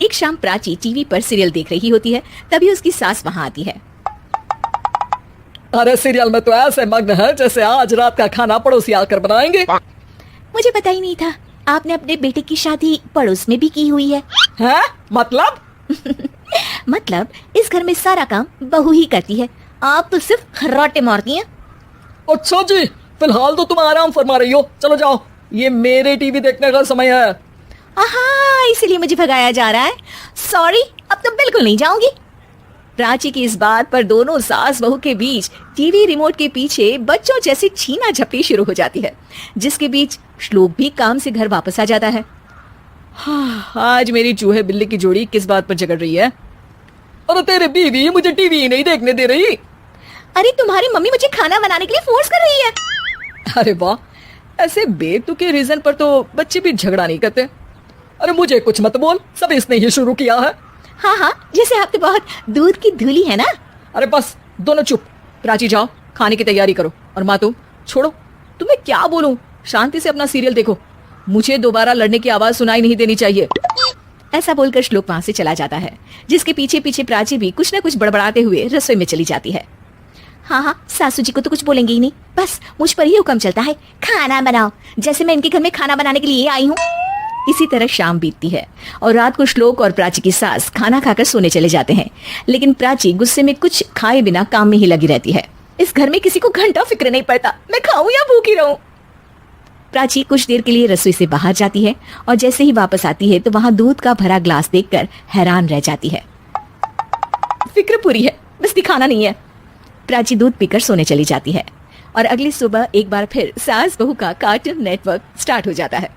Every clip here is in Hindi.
एक शाम प्राची टीवी पर सीरियल देख रही होती है, तभी उसकी सास वहाँ आती है। अरे सीरियल में तो ऐसे मग्न है जैसे आज रात का खाना पड़ोसी आकर बनाएंगे। मुझे पता ही नहीं था आपने अपने बेटे की शादी पड़ोस में भी की हुई है। हैं? मतलब? मतलब इस घर में सारा काम बहू ही करती है, आप तो सिर्फ खर्राटे मारती हैं। अच्छा जी, फिलहाल तो तुम आराम फरमा रही हो, चलो जाओ, ये मेरे टीवी देखने का समय है। आहा, इसीलिए मुझे भगाया जा रहा है। सॉरी, अब तो बिल्कुल नहीं जाऊंगी। प्राची की इस बात पर दोनों सास बहू के बीच टीवी रिमोट के पीछे बच्चों जैसी छीना झपटी शुरू हो जाती है, जिसके बीच श्लोक भी काम से घर वापस आ जाता है। हाँ, आज मेरी चूहे बिल्ली की जोड़ी किस बात पर झगड़ रही है? अरे तेरे बीवी मुझे टीवी ही नहीं देखने दे रही। अरे तुम्हारी मम्मी मुझे खाना बनाने के लिए फोर्स कर रही है। अरे वाह, ऐसे बेतुके रीजन पर तो बच्चे भी झगड़ा नहीं करते। अरे मुझे कुछ मत बोल, सब इसने ही शुरू किया है। हाँ हाँ, जैसे आप तो बहुत दूध की धूली है ना। अरे बस दोनों चुप। प्राची जाओ, खाने की तैयारी करो। और माँ तुम छोड़ो, तुम्हें क्या बोलूं, शांति से अपना सीरियल देखो, मुझे दोबारा लड़ने की आवाज सुनाई नहीं देनी चाहिए। ऐसा बोलकर श्लोक वहां से चला जाता है, जिसके पीछे पीछे प्राची भी कुछ न कुछ बड़बड़ाते हुए रसोई में चली जाती है। हाँ हाँ, सासू जी को तो कुछ बोलेंगे ही नहीं, बस मुझ पर ही हुक्म चलता है, खाना बनाओ, जैसे मैं इनके घर में खाना बनाने के लिए आई हूँ। इसी तरह शाम बीतती है और रात को श्लोक और प्राची की सास खाना खाकर सोने चले जाते हैं, लेकिन प्राची गुस्से में कुछ खाए बिना काम में ही लगी रहती है। इस घर में किसी को घंटा फिक्र नहीं पड़ता, मैं खाऊं या भूखी रहूं। प्राची कुछ देर के लिए रसोई से बाहर जाती है और जैसे ही वापस आती है तो वहां दूध का भरा ग्लास देखकर हैरान रह जाती है। फिक्र पूरी है, बस दिखाना नहीं है। प्राची दूध पीकर सोने चली जाती है और अगली सुबह एक बार फिर सास बहू का कार्टून नेटवर्क स्टार्ट हो जाता है।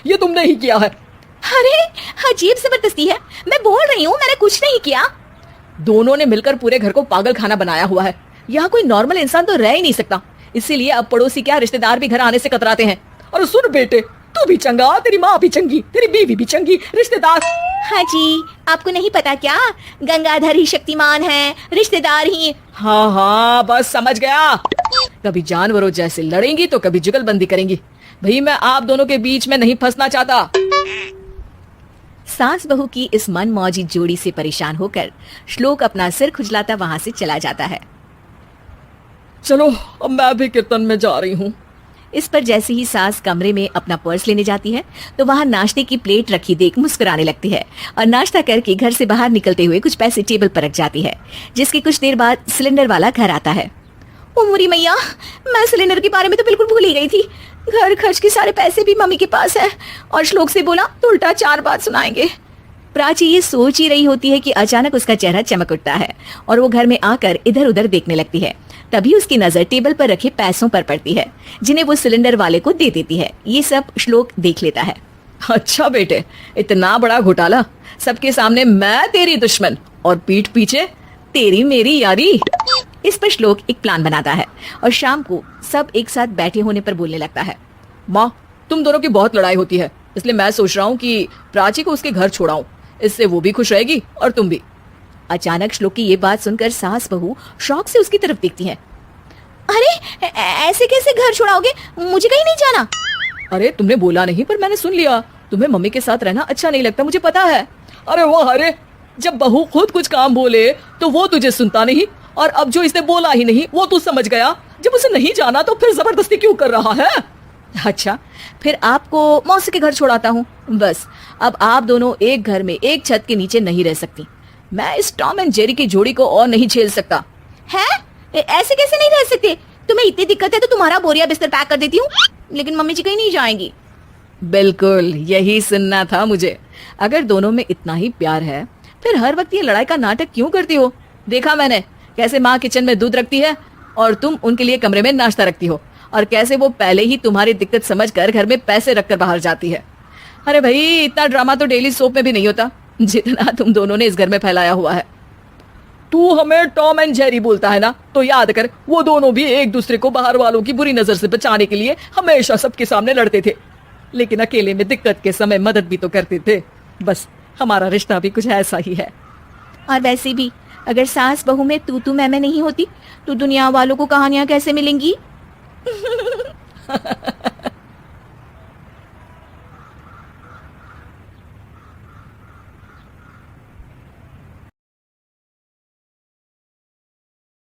ये तुमने ही किया है। अरे अजीब जबरदस्ती है, मैं बोल रही हूँ मैंने कुछ नहीं किया। दोनों ने मिलकर पूरे घर को पागल खाना बनाया हुआ है। यहाँ कोई नॉर्मल इंसान तो रह ही नहीं सकता, इसीलिए अब पड़ोसी क्या रिश्तेदार भी घर आने से कतराते हैं। और सुन बेटे, तू भी चंगा, तेरी माँ भी चंगी, तेरी बीवी भी चंगी, रिश्तेदार। हाँ जी, आपको नहीं पता क्या, गंगाधर ही शक्तिमान है, रिश्तेदार ही। हाँ हाँ, बस समझ गया। कभी जानवरों जैसे लड़ेंगी तो कभी जुगलबंदी करेंगी। भाई मैं आप दोनों के बीच में नहीं फंसना चाहता। सास बहू की इस मनमौजी जोड़ी से परेशान होकर श्लोक अपना सिर खुजलाता वहां से चला जाता है। चलो अब मैं भी कीर्तन में जा रही हूँ। इस पर जैसे ही सास कमरे में अपना पर्स लेने जाती है तो वहां नाश्ते की प्लेट रखी देख मुस्कुराने लगती है और नाश्ता करके घर से बाहर निकलते हुए कुछ पैसे टेबल पर रख जाती है, जिसके कुछ देर बाद सिलेंडर वाला घर आता है। ओ मोरी मैया, मैं सिलेंडर के बारे में तो बिल्कुल भूल ही गई थी। घर खर्च के सारे पैसे भी मम्मी के पास है और श्लोक से बोला तो उल्टा 4 बात सुनाएंगे। प्राची ये सोच ही रही होती है कि अचानक उसका चेहरा चमक उठता है और वो घर में आकर इधर उधर देखने लगती है। तभी उसकी नजर टेबल पर रखे पैसों पर पड़ती है, जिन्हें वो सिलेंडर वाले को दे देती है। ये सब श्लोक देख लेता है। अच्छा बेटे, इतना बड़ा घोटाला, सबके सामने मैं तेरी दुश्मन और पीठ पीछे तेरी मेरी यारी। इस पर श्लोक एक प्लान बनाता है और शाम को सब एक साथ बैठे होने पर बोलने लगता है। माँ, तुम दोनों की बहुत लड़ाई होती है, इसलिए मैं सोच रहा हूँ कि प्राची को उसके घर छोड़ाऊं, इससे वो भी खुश रहेगी और तुम भी। अचानक श्लोक की ये बात सुनकर सास बहू शौक से उसकी तरफ देखती हैं। अरे ऐसे कैसे घर छोड़ाओगे, मुझे कहीं नहीं जाना। अरे तुमने बोला नहीं पर मैंने सुन लिया, तुम्हें मम्मी के साथ रहना अच्छा नहीं लगता, मुझे पता है। अरे वाह, अरे जब बहू खुद कुछ काम बोले तो वो तुझे सुनता नहीं, और अब जो इसने बोला ही नहीं वो तू समझ गया। जब उसे नहीं जाना तो फिर जबरदस्ती क्यों कर रहा है? अच्छा, फिर आपको मौसी के घर छोड़ाता हूँ। बस अब आप दोनों एक घर में एक छत के नीचे नहीं रह सकती। मैं इस टॉम एंड जेरी की जोड़ी को और नहीं झेल सकता। है? ऐसे कैसे नहीं रह सकते? तुम्हें इतनी दिक्कत है तो तुम्हारा बोरिया बिस्तर पैक कर देती हूँ, लेकिन मम्मी जी कहीं नहीं जाएंगी। बिल्कुल यही सुनना था मुझे। अगर दोनों में इतना ही प्यार है फिर हर वक्त ये लड़ाई का नाटक क्यों करती हो? देखा मैंने कैसे माँ किचन में दूध रखती है और तुम उनके लिए कमरे में नाश्ता रखती हो, और कैसे वो पहले ही तुम्हारी दिक्कत समझकर घर में पैसे रखकर बाहर जाती है। अरे भाई, इतना ड्रामा तो डेली सोप में भी नहीं होता जितना तुम दोनों ने इस घर में फैलाया हुआ है। तू हमें टॉम एंड जेरी बोलता है ना, तो याद कर वो दोनों भी एक दूसरे को बाहर वालों की बुरी नजर से बचाने के लिए हमेशा सबके सामने लड़ते थे, लेकिन अकेले में दिक्कत के समय मदद भी तो करते थे। बस हमारा रिश्ता भी कुछ ऐसा ही है। और वैसे भी अगर सास बहू में तू मैं नहीं होती तो दुनिया वालों को कहानियां कैसे मिलेंगी?